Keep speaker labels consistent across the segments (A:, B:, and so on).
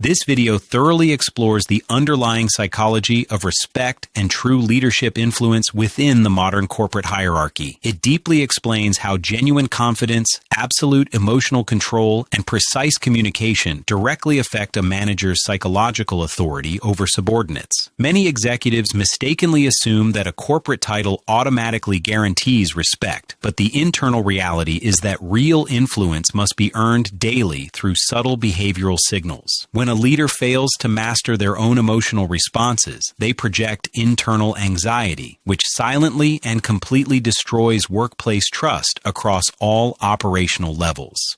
A: This video thoroughly explores the underlying psychology of respect and true leadership influence within the modern corporate hierarchy. It deeply explains how genuine confidence, absolute emotional control, and precise communication directly affect a manager's psychological authority over subordinates. Many executives mistakenly assume that a corporate title automatically guarantees respect, but the internal reality is that real influence must be earned daily through subtle behavioral signals. When a leader fails to master their own emotional responses, they project internal anxiety, which silently and completely destroys workplace trust across all operational levels.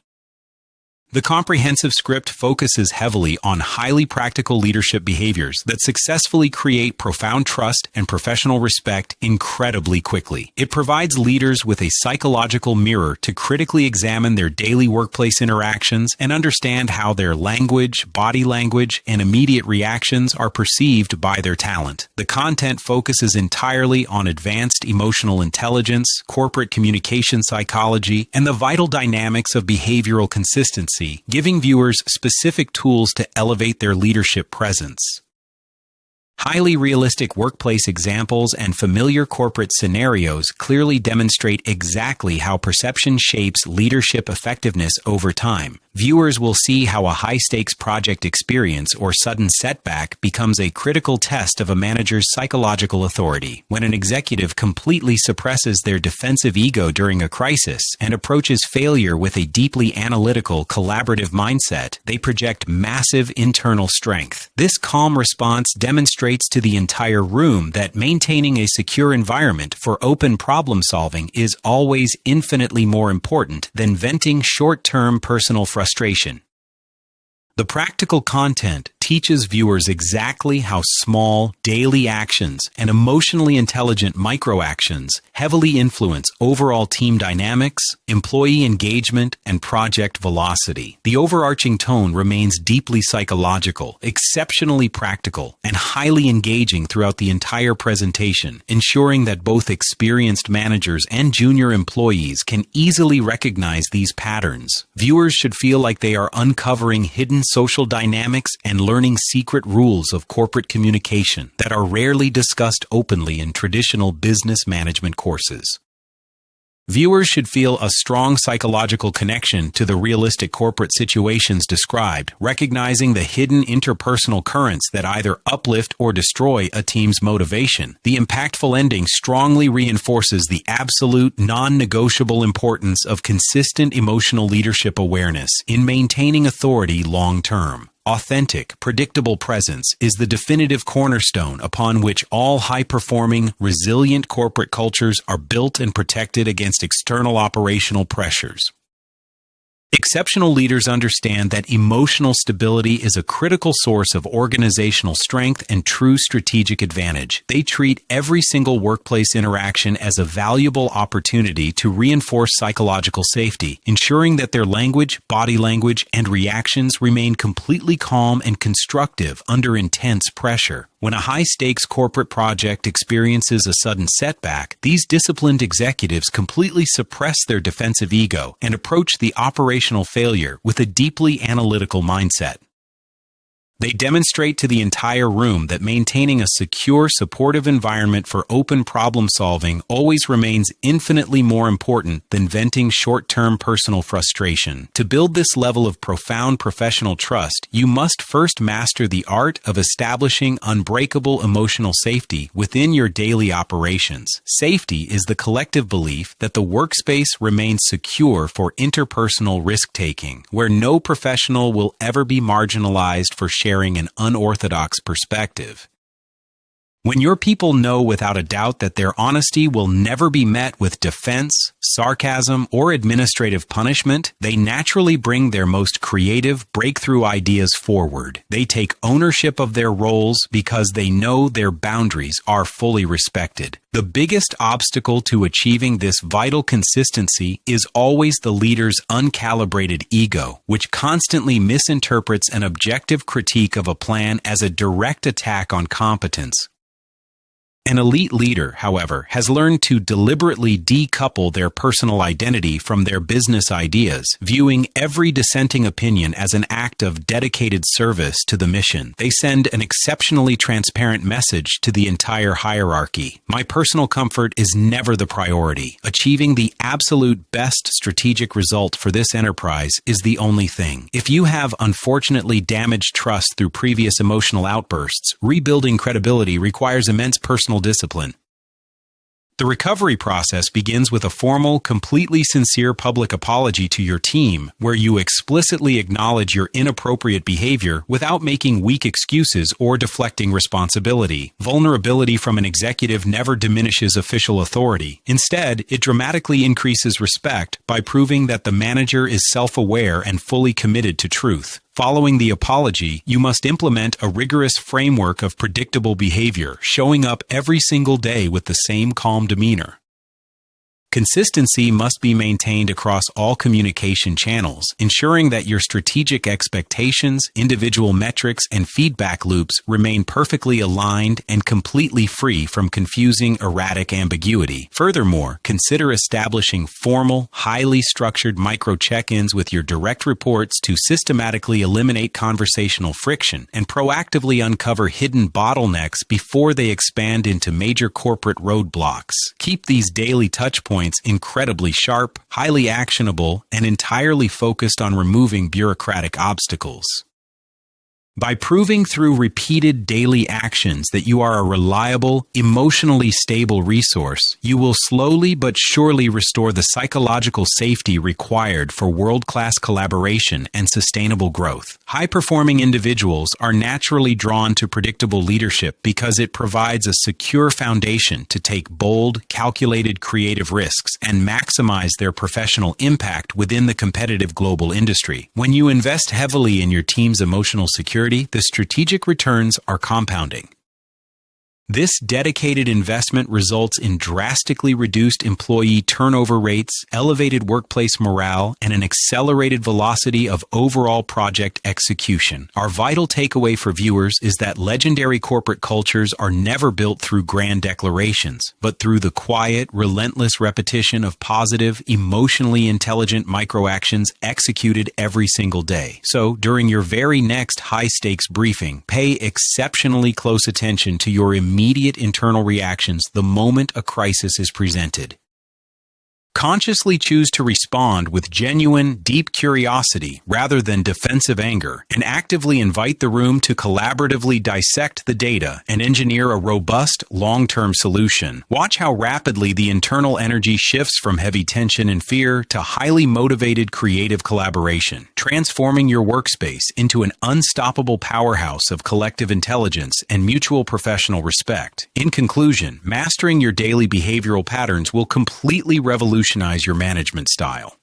A: The comprehensive script focuses heavily on highly practical leadership behaviors that successfully create profound trust and professional respect incredibly quickly. It provides leaders with a psychological mirror to critically examine their daily workplace interactions and understand how their language, body language, and immediate reactions are perceived by their talent. The content focuses entirely on advanced emotional intelligence, corporate communication psychology, and the vital dynamics of behavioral consistency, giving viewers specific tools to elevate their leadership presence. Highly realistic workplace examples and familiar corporate scenarios clearly demonstrate exactly how perception shapes leadership effectiveness over time. Viewers will see how a high-stakes project experience or sudden setback becomes a critical test of a manager's psychological authority. When an executive completely suppresses their defensive ego during a crisis and approaches failure with a deeply analytical, collaborative mindset, they project massive internal strength. This calm response demonstrates to the entire room that maintaining a secure environment for open problem solving is always infinitely more important than venting short-term personal frustration. The practical content teaches viewers exactly how small, daily actions and emotionally intelligent microactions heavily influence overall team dynamics, employee engagement, and project velocity. The overarching tone remains deeply psychological, exceptionally practical, and highly engaging throughout the entire presentation, ensuring that both experienced managers and junior employees can easily recognize these patterns. Viewers should feel like they are uncovering hidden social dynamics and learning secret rules of corporate communication that are rarely discussed openly in traditional business management courses. Viewers should feel a strong psychological connection to the realistic corporate situations described, recognizing the hidden interpersonal currents that either uplift or destroy a team's motivation. The impactful ending strongly reinforces the absolute, non-negotiable importance of consistent emotional leadership awareness in maintaining authority long-term. Authentic, predictable presence is the definitive cornerstone upon which all high-performing, resilient corporate cultures are built and protected against external operational pressures. Exceptional leaders understand that emotional stability is a critical source of organizational strength and true strategic advantage. They treat every single workplace interaction as a valuable opportunity to reinforce psychological safety, ensuring that their language, body language, and reactions remain completely calm and constructive under intense pressure. When a high-stakes corporate project experiences a sudden setback, these disciplined executives completely suppress their defensive ego and approach the operational failure with a deeply analytical mindset. They demonstrate to the entire room that maintaining a secure, supportive environment for open problem solving always remains infinitely more important than venting short-term personal frustration. To build this level of profound professional trust, you must first master the art of establishing unbreakable emotional safety within your daily operations. Safety is the collective belief that the workspace remains secure for interpersonal risk-taking, where no professional will ever be marginalized for sharing an unorthodox perspective. When your people know without a doubt that their honesty will never be met with defense, sarcasm, or administrative punishment, they naturally bring their most creative breakthrough ideas forward. They take ownership of their roles because they know their boundaries are fully respected. The biggest obstacle to achieving this vital consistency is always the leader's uncalibrated ego, which constantly misinterprets an objective critique of a plan as a direct attack on competence. An elite leader, however, has learned to deliberately decouple their personal identity from their business ideas, viewing every dissenting opinion as an act of dedicated service to the mission. They send an exceptionally transparent message to the entire hierarchy. My personal comfort is never the priority. Achieving the absolute best strategic result for this enterprise is the only thing. If you have unfortunately damaged trust through previous emotional outbursts, rebuilding credibility requires immense personal discipline. The recovery process begins with a formal, completely sincere public apology to your team, where you explicitly acknowledge your inappropriate behavior without making weak excuses or deflecting responsibility. Vulnerability from an executive never diminishes official authority. Instead, it dramatically increases respect by proving that the manager is self-aware and fully committed to truth. Following the apology, you must implement a rigorous framework of predictable behavior, showing up every single day with the same calm demeanor. Consistency must be maintained across all communication channels, ensuring that your strategic expectations, individual metrics, and feedback loops remain perfectly aligned and completely free from confusing, erratic ambiguity. Furthermore, consider establishing formal, highly structured micro check-ins with your direct reports to systematically eliminate conversational friction and proactively uncover hidden bottlenecks before they expand into major corporate roadblocks. Keep these daily touchpoints incredibly sharp, highly actionable, and entirely focused on removing bureaucratic obstacles. By proving through repeated daily actions that you are a reliable, emotionally stable resource, you will slowly but surely restore the psychological safety required for world-class collaboration and sustainable growth. High-performing individuals are naturally drawn to predictable leadership because it provides a secure foundation to take bold, calculated, creative risks and maximize their professional impact within the competitive global industry. When you invest heavily in your team's emotional security, the strategic returns are compounding. This dedicated investment results in drastically reduced employee turnover rates, elevated workplace morale, and an accelerated velocity of overall project execution. Our vital takeaway for viewers is that legendary corporate cultures are never built through grand declarations, but through the quiet, relentless repetition of positive, emotionally intelligent microactions executed every single day. So, during your very next high-stakes briefing, pay exceptionally close attention to your immediate internal reactions the moment a crisis is presented. Consciously choose to respond with genuine, deep curiosity rather than defensive anger, and actively invite the room to collaboratively dissect the data and engineer a robust, long-term solution. Watch how rapidly the internal energy shifts from heavy tension and fear to highly motivated, creative collaboration, transforming your workspace into an unstoppable powerhouse of collective intelligence and mutual professional respect. In conclusion, mastering your daily behavioral patterns will completely revolutionize your management style.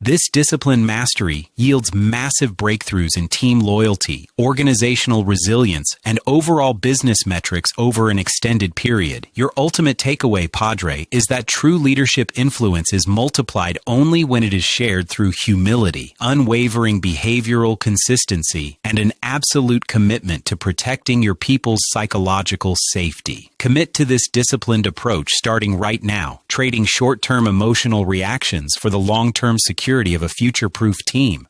A: This discipline mastery yields massive breakthroughs in team loyalty, organizational resilience, and overall business metrics over an extended period. Your ultimate takeaway, Padre, is that true leadership influence is multiplied only when it is shared through humility, unwavering behavioral consistency, and an absolute commitment to protecting your people's psychological safety. Commit to this disciplined approach starting right now, trading short-term emotional reactions for the long-term security of a future-proof team.